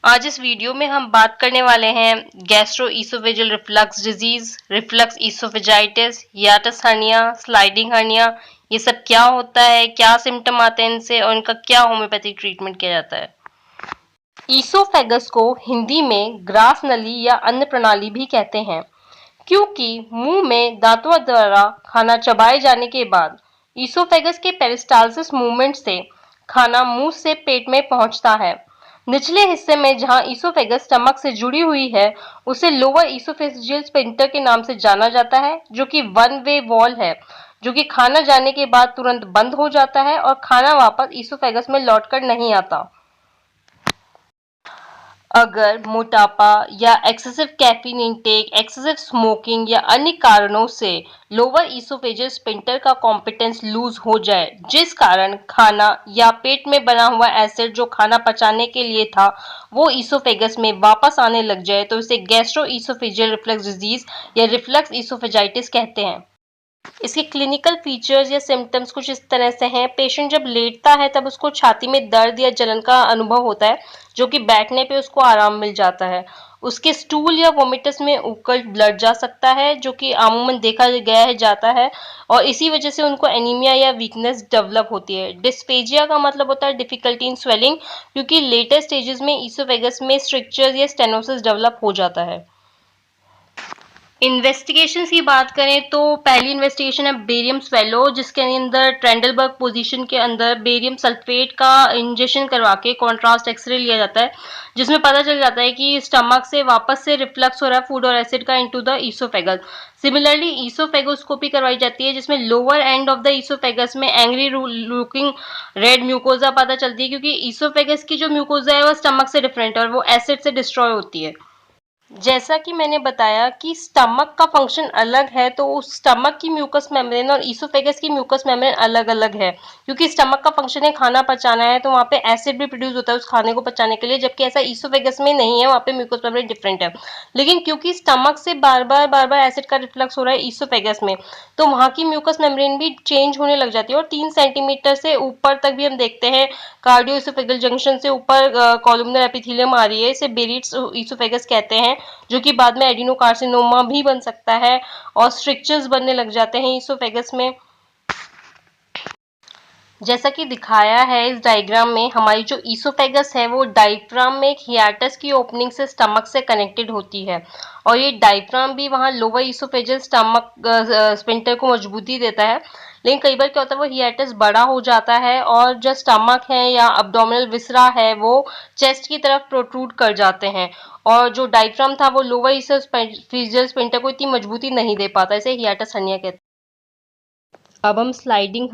आज इस वीडियो में हम बात करने वाले हैं gastroesophageal reflux disease, reflux oesophagitis, हियाटस hernia, sliding hernia. ये सब क्या होता है, क्या सिम्टम आते हैं इनसे और इनका क्या होम्योपैथिक ट्रीटमेंट किया जाता है। ईसोफेगस को हिंदी में ग्रास नली या अन्न प्रणाली भी कहते हैं, क्योंकि मुंह में दांतों द्वारा खाना चबाए जाने के बाद ईसोफेगस के पेरिस्टालसिस मूवमेंट से खाना मुंह से पेट में पहुंचता है। निचले हिस्से में जहां ईसोफेगस स्टमक से जुड़ी हुई है, उसे लोअर ईसोफेजियल स्फिंक्टर के नाम से जाना जाता है, जो कि वन वे वॉल है, जो कि खाना जाने के बाद तुरंत बंद हो जाता है और खाना वापस ईसोफेगस में लौटकर नहीं आता। अगर मोटापा या excessive caffeine intake, excessive smoking या अन्य कारणों से लोअर ईसोफेजियल स्फिंक्टर का कॉम्पिटेंस लूज हो जाए, जिस कारण खाना या पेट में बना हुआ एसिड जो खाना पचाने के लिए था वो ईसोफेगस में वापस आने लग जाए, तो इसे गैस्ट्रो ईसोफेजियल रिफ्लक्स डिजीज या रिफ्लक्स ईसोफेजाइटिस कहते हैं। इसके क्लिनिकल फीचर्स या सिम्टम्स कुछ इस तरह से हैं। पेशेंट जब लेटता है तब उसको छाती में दर्द या जलन का अनुभव होता है, जो कि बैठने पे उसको आराम मिल जाता है। उसके स्टूल या वोमिटस में उबकल ब्लड जा सकता है, जो कि अमूमन देखा गया है जाता है, और इसी वजह से उनको एनीमिया या वीकनेस डेवलप होती है। डिस्पेजिया का मतलब होता है डिफिकल्टी इन स्वेलिंग, क्योंकि लेटर स्टेजेस में ईसोफेगस में स्ट्रिक्चर या स्टेनोसिस डेवलप हो जाता है। इन्वेस्टिगेशन की बात करें तो पहली इन्वेस्टिगेशन है बेरियम स्वेलो, जिसके अंदर ट्रेंडलबर्ग पोजीशन के अंदर बेरियम सल्फेट का इंजेक्शन करवा के कॉन्ट्रास्ट एक्सरे लिया जाता है, जिसमें पता चल जाता है कि स्टमक से वापस से रिफ्लक्स हो रहा है फूड और एसिड का इनटू द ईसोफेगस। सिमिलरली ईसोफेगोस्कोपी करवाई जाती है, जिसमें lower end of the oesophagus में एंग्री लुकिंग रेड म्यूकोजा पता चलती है, क्योंकि ईसोफेगस की जो म्यूकोजा है वो स्टमक से डिफरेंट है और वो एसिड से डिस्ट्रॉय होती है। जैसा कि मैंने बताया कि स्टमक का फंक्शन अलग है, तो उस स्टमक की म्यूकस मेम्ब्रेन और ईसोफेगस की म्यूकस मेम्ब्रेन अलग-अलग है, क्योंकि स्टमक का फंक्शन है खाना पचाना है, तो वहाँ पे एसिड भी प्रोड्यूस होता है उस खाने को पचाने के लिए, जबकि ऐसा ईसोफेगस में नहीं है, वहाँ पे म्यूकस मेम्ब्रेन डिफरेंट है। लेकिन क्योंकि स्टमक से बार-बार एसिड का रिफ्लक्स हो रहा है ईसोफेगस में, तो वहाँ की म्यूकस मेम्ब्रेन भी चेंज होने लग जाती है और 3 सेंटीमीटर से ऊपर तक भी हम देखते हैं कार्डियो ईसोफेगल जंक्शन से ऊपर कॉलमनर एपिथेलियम आ रही है, इसे बेरिट्स ईसोफेगस कहते हैं, जो कि बाद में एडिनोकार्सिनोमा भी बन सकता है और स्ट्रिक्चर्स बनने लग जाते हैं ईसोफेगस में। जैसा कि दिखाया है इस डायग्राम में, हमारी जो ईसोफेगस है वो डायफ्राम में एक हियाटस की ओपनिंग से स्टमक से कनेक्टेड होती है, और ये डायफ्राम भी वहाँ लोअर ईसोफेजियल स्टमक स्फिंक्टर को मजबूती देता है। लेकिन कई बार क्या होता है वो हियाटस बड़ा हो जाता है और जो स्टमक है या अब्डोमिनल विसरा है वो चेस्ट की तरफ प्रोट्रूड कर जाते हैं, और जो डायफ्राम था वो लोअर ईसोफेजियल स्फिंक्टर को इतनी मजबूती नहीं दे पाता, इसे हियाटस हर्निया कहते हैं। अब हम sliding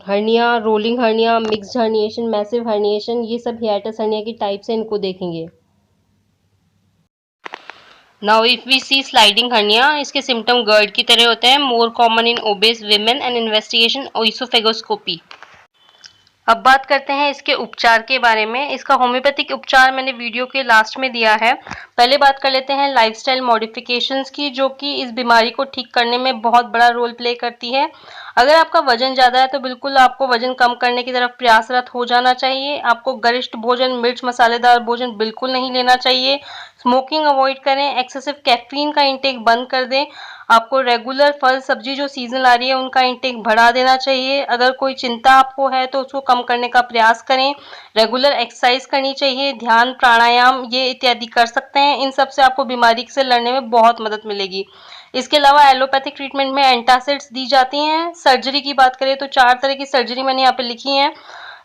hernia, rolling hernia, mixed herniation, massive herniation, ये सब हियाटस हर्निया की टाइप्स हैं, इनको देखेंगे। Now if we see sliding hernia, इसके सिम्टम गर्ड की तरह होते हैं, more common in obese women and investigation oesophagoscopy. अब बात करते हैं इसके उपचार के बारे में। इसका होम्योपैथिक उपचार मैंने वीडियो के लास्ट में दिया है। पहले बात कर लेते हैं लाइफस्टाइल मॉडिफिकेशंस की, जो कि इस बीमारी को ठीक करने में बहुत बड़ा रोल प्ले करती है। अगर आपका वजन ज़्यादा है तो बिल्कुल आपको वजन कम करने की तरफ प्रयासरत हो जाना चाहिए। आपको गरिष्ठ भोजन, मिर्च मसालेदार भोजन बिल्कुल नहीं लेना चाहिए। स्मोकिंग अवॉइड करें, एक्सेसिव कैफीन का इंटेक बंद कर दें। आपको रेगुलर फल सब्जी जो सीजनल आ रही है उनका इंटेक बढ़ा देना चाहिए। अगर कोई चिंता आपको है तो उसको कम करने का प्रयास करें। रेगुलर एक्सरसाइज करनी चाहिए, ध्यान, प्राणायाम ये इत्यादि कर सकते हैं। इन सब से आपको बीमारी से लड़ने में बहुत मदद मिलेगी। इसके अलावा एलोपैथिक ट्रीटमेंट में एंटासिड्स दी जाती हैं। सर्जरी की बात करें तो 4 तरह की सर्जरी मैंने यहाँ पे लिखी है।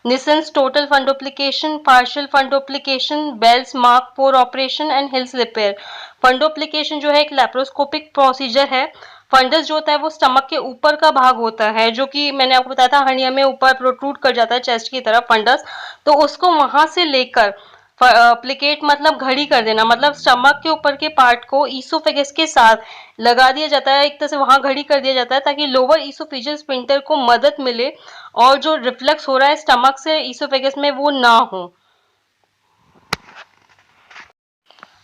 Nissen's total fundoplication, partial fundoplication, Belsey mark four operation and Hill's repair. Fundoplication जो है एक लैप्रोस्कोपिक प्रोसीजर है। फंडस जो होता है वो स्टमक के ऊपर का भाग होता है, जो कि मैंने आपको बताया था हर्निया में ऊपर प्रोट्रूड कर जाता है चेस्ट की तरफ फंडस, तो उसको वहां से लेकर प्लिकेट मतलब घड़ी कर देना, मतलब स्टमक के ऊपर के पार्ट को ईसोफेगस के साथ लगा दिया जाता है, एक तरह से वहां घड़ी कर दिया जाता है, ताकि लोअर ईसोफेजियल स्फिंक्टर को मदद मिले और जो रिफ्लक्स हो रहा है स्टमक से ईसोफेगस में वो ना हो।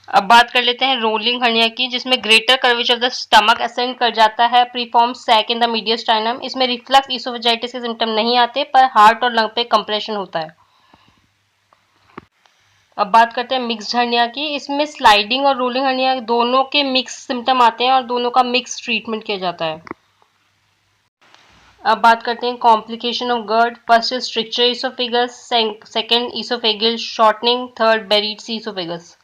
अब बात कर लेते हैं रोलिंग हर्निया की, जिसमें greater curvature of the stomach ascend कर जाता है, प्रीफॉर्म सैक इन द मीडियस्टाइनम। इसमें रिफ्लक्स ईसोफेजाइटिस के सिम्टम नहीं आते, पर हार्ट और लंग पे कंप्रेशन होता है। अब बात करते हैं मिक्स्ड हर्निया की। इसमें स्लाइडिंग और रोलिंग हर्निया दोनों के मिक्स सिम्टम आते हैं और दोनों का मिक्स ट्रीटमेंट किया जाता है। अब बात करते हैं complication of GERD. First is stricture oesophagus, second oesophageal shortening, third Barrett oesophagus.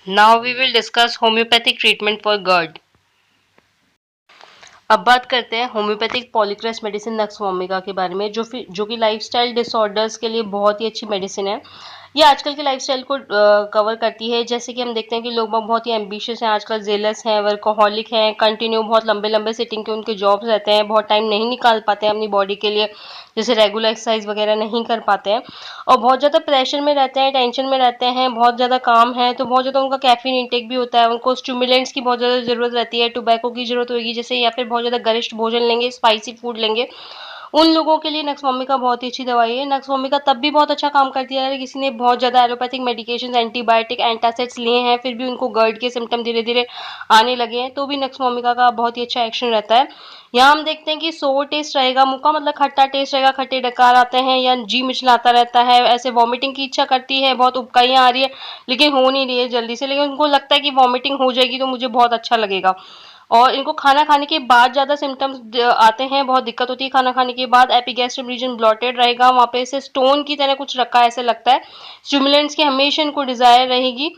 Now we will discuss homeopathic treatment for GERD. अब बात करते हैं homeopathic polycrest medicine nux vomica के बारे में, जो कि लाइफस्टाइल डिसऑर्डर्स के लिए बहुत ही अच्छी मेडिसिन है। ये आजकल के लाइफस्टाइल को कवर करती है। जैसे कि हम देखते हैं कि लोग बहुत ही एम्बिशियस हैं आजकल, जेलस हैं, वर्कोहॉलिक हैं, कंटिन्यू बहुत लंबे लंबे सिटिंग के उनके जॉब्स रहते हैं, बहुत टाइम नहीं निकाल पाते हैं अपनी बॉडी के लिए, जैसे रेगुलर एक्सरसाइज वगैरह नहीं कर पाते हैं, और बहुत ज़्यादा प्रेशर में रहते हैं, टेंशन में रहते हैं, बहुत ज़्यादा काम है, तो बहुत ज़्यादा उनका कैफीन इंटेक भी होता है, उनको स्टिमुलेंट्स की बहुत ज़्यादा ज़रूरत रहती है, टोबैको की ज़रूरत होगी जैसे, या फिर बहुत ज़्यादा गरिष्ठ भोजन लेंगे, स्पाइसी फूड लेंगे। उन लोगों के लिए नक्स वोमिका बहुत ही अच्छी दवाई है। नक्स वोमिका तब भी बहुत अच्छा काम करती है अगर किसी ने बहुत ज़्यादा एलोपैथिक मेडिकेशन, एंटीबायोटिक, एंटासिड्स लिए हैं, फिर भी उनको गर्ड के सिम्टम धीरे धीरे आने लगे हैं, तो भी नक्स वोमिका का बहुत ही अच्छा एक्शन रहता है। यहाँ हम देखते हैं कि सोर टेस्ट रहेगा, मुँह का मतलब खट्टा टेस्ट रहेगा, खट्टे डकार आते हैं या जी मिचलाता रहता है, ऐसे वॉमिटिंग की इच्छा करती है, बहुत उबकाइयाँ आ रही है लेकिन हो नहीं रही है जल्दी से, लेकिन उनको लगता है कि वॉमिटिंग हो जाएगी तो मुझे बहुत अच्छा लगेगा। और इनको खाना खाने के बाद ज़्यादा सिम्टम्स आते हैं, बहुत दिक्कत होती है खाना खाने के बाद। एपिगैस्ट्रिक रीजन ब्लॉटेड रहेगा, वहाँ पे ऐसे स्टोन की तरह कुछ रखा है ऐसे लगता है। स्टिमुलेंट्स की हमेशा इनको डिजायर रहेगी।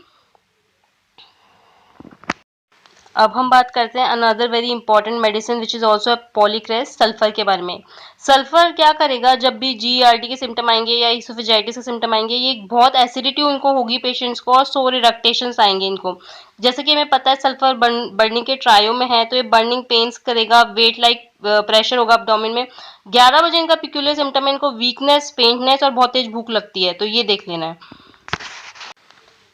अब हम बात करते हैं another very important medicine which is also polycrest, sulphur के बारे में। सल्फर क्या करेगा, जब भी जीईआरडी के सिम्टम आएंगे या इसोफेजाइटिस के सिम्टम आएंगे, ये बहुत एसिडिटी उनको होगी पेशेंट्स को और सोर इरेक्टेशंस आएंगे इनको। जैसे कि हमें पता है सल्फर बर्निंग के ट्रायो में है, तो ये बर्निंग पेन्स करेगा, वेट लाइक प्रेशर होगा abdomen में। 11 बजे इनका पिक्यूलर सिम्टम है, इनको वीकनेस, फेंटनेस और बहुत तेज भूख लगती है, तो ये देख लेना है।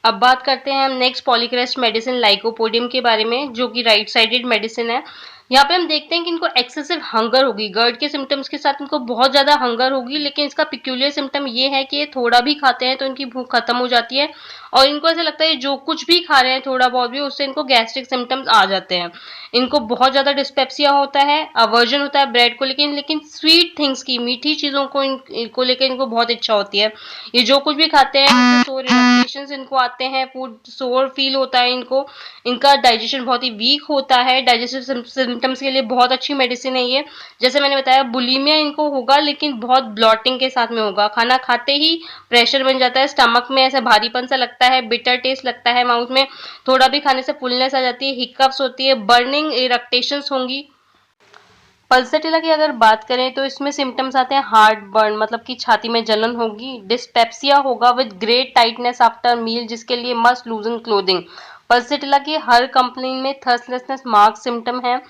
अब बात करते हैं हम नेक्स्ट पॉलीक्रेस्ट मेडिसिन लाइकोपोडियम के बारे में, जो कि राइट साइडेड मेडिसिन है। यहाँ पे हम देखते हैं कि इनको एक्सेसिव हंगर होगी, गर्ड के सिम्टम्स के साथ इनको बहुत ज़्यादा हंगर होगी, लेकिन इसका पिक्यूलियर सिम्टम ये है कि ये थोड़ा भी खाते हैं तो इनकी भूख खत्म हो जाती है और इनको ऐसा लगता है जो कुछ भी खा रहे हैं थोड़ा बहुत भी, उससे इनको गैस्ट्रिक सिम्टम्स आ जाते हैं। इनको बहुत ज़्यादा डिस्पेप्सिया होता है, अवर्जन होता है ब्रेड को, लेकिन स्वीट थिंग्स की, मीठी चीज़ों को इनको लेकर इनको बहुत इच्छा होती है। ये जो कुछ भी खाते हैं उससे सोर इरिटेशंस इनको आते हैं, फूड सोर फील होता है इनको, इनका डाइजेशन बहुत ही वीक होता है। डाइजेस्टिव सिम्टम्स के लिए बहुत अच्छी मेडिसिन है ये। जैसे मैंने बताया बुलीमिया इनको होगा, लेकिन बहुत ब्लॉटिंग के साथ में होगा, खाना खाते ही प्रेशर बन जाता है, स्टमक में ऐसा भारीपन सा लगता है, बिटर टेस्ट लगता है माउथ में, थोड़ा भी खाने से फुलनेस आ जाती है, हिकअप्स होती है, बर्निंग इरेक्टेशंस होंगी। पल्सेटिला की अगर बात करें तो इसमें सिम्टम्स आते हैं हार्ट बर्न, मतलब कि छाती में जलन होगी, डिस्पेप्सिया होगा with great tightness after meal, जिसके लिए मस्ट लूजन क्लोथिंग। पल्सेटिला की हर कंप्लेन में थर्स्टलेसनेस मार्क सिम्टम है।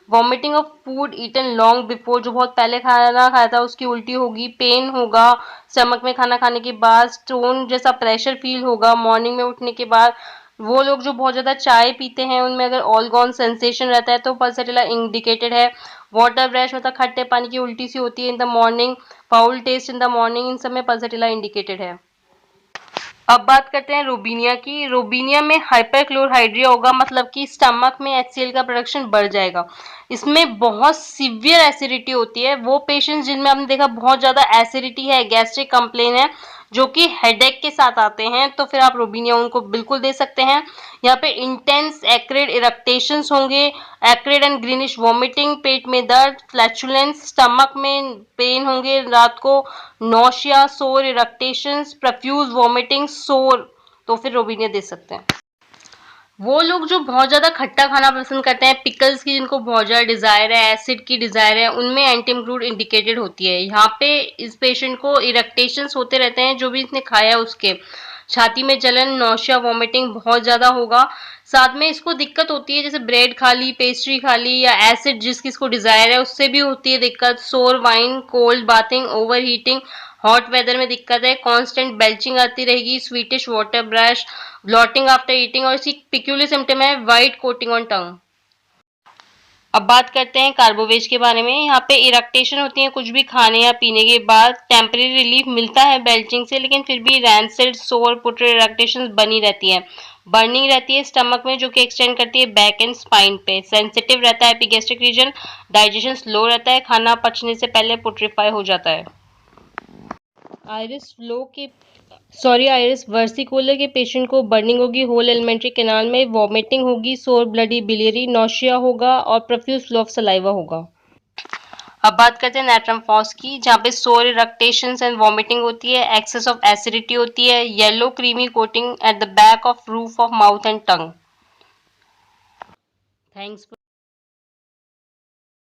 Vomiting of food eaten long before, जो बहुत पहले खाना खाया था उसकी उल्टी होगी, पेन होगा स्टमक में खाना खाने के बाद, स्टोन जैसा प्रेशर फील होगा मॉर्निंग में उठने के बाद। वो लोग जो बहुत ज़्यादा चाय पीते हैं उनमें अगर ऑल गॉन सेंसेशन रहता है तो पल्सेटिला इंडिकेटेड है। वाटर ब्रेश मतलब खट्टे पानी की उल्टी सी होती है in the morning, foul taste in the morning, इन सब में पल्सेटिला इंडिकेटेड है। अब बात करते हैं रोबीनिया की। रोबीनिया में हाइपरक्लोरहाइड्रिया होगा, मतलब कि स्टमक में HCl का प्रोडक्शन बढ़ जाएगा। इसमें बहुत सीवियर एसिडिटी होती है। वो पेशेंट्स जिनमें आपने देखा बहुत ज़्यादा एसिडिटी है, गैस्ट्रिक कंप्लेन है, जो कि हेडेक के साथ आते हैं, तो फिर आप रोबीनिया उनको बिल्कुल दे सकते हैं। यहाँ पे इंटेंस एक्रिड इरेक्टेशंस होंगे, एक्रिड एंड ग्रीनिश वॉमिटिंग, पेट में दर्द, फ्लैचुलेंस, स्टमक में पेन होंगे रात को, नौशिया, सोर इरेक्टेशंस, प्रफ्यूज वॉमिटिंग, सोर, तो फिर रोबीनिया दे सकते हैं। वो लोग जो बहुत ज़्यादा खट्टा खाना पसंद करते हैं, पिकल्स की जिनको बहुत ज़्यादा डिज़ायर है, एसिड की डिज़ायर है, उनमें एंटीमक्रूड इंडिकेटेड होती है। यहाँ पे इस पेशेंट को इरेक्टेशंस होते रहते हैं, जो भी इसने खाया है उसके, छाती में जलन, नौशिया, वॉमिटिंग बहुत ज़्यादा होगा। साथ में इसको दिक्कत होती है जैसे ब्रेड खा ली, पेस्ट्री खा ली, या एसिड जिसकी इसको डिज़ायर है उससे भी होती है दिक्कत, sour wine, cold bathing, over heating, hot weather में दिक्कत है, कांस्टेंट बेल्चिंग आती रहेगी, sweetish water brash, bloating after eating, और इसकी पिक्यूलियर सिम्टम है वाइट कोटिंग ऑन टंग। अब बात करते हैं कार्बोवेज के बारे में। यहाँ पे इरेक्टेशन होती है कुछ भी खाने या पीने के बाद, टेम्परेरी रिलीफ मिलता है बेल्चिंग से, लेकिन फिर भी रैंसिड, सोर, पुटर इरेक्टेशन बनी रहती है। बर्निंग रहती है स्टमक में, जो कि एक्सटेंड करती है बैक एंड स्पाइन पे। सेंसिटिव रहता है एपिगैस्ट्रिक रीजन, डाइजेशन स्लो रहता है, खाना पचने से पहले पुट्रीफाई हो जाता है। आयरिस वर्सिकोलर के पेशेंट को बर्निंग होगी होल एलिमेंट्री कैनाल में, वॉमिटिंग होगी, सोर ब्लडी बिलियरी, नोशिया होगा और प्रोफ्यूज फ्लो ऑफ सलाइवा होगा। अब बात करते हैं नेट्रम फॉस की, जहाँ पे सोर इरक्टेशंस एंड वॉमिटिंग होती है, एक्सेस ऑफ एसिडिटी होती है, yellow creamy coating at the back of roof of mouth and tongue. Thanks.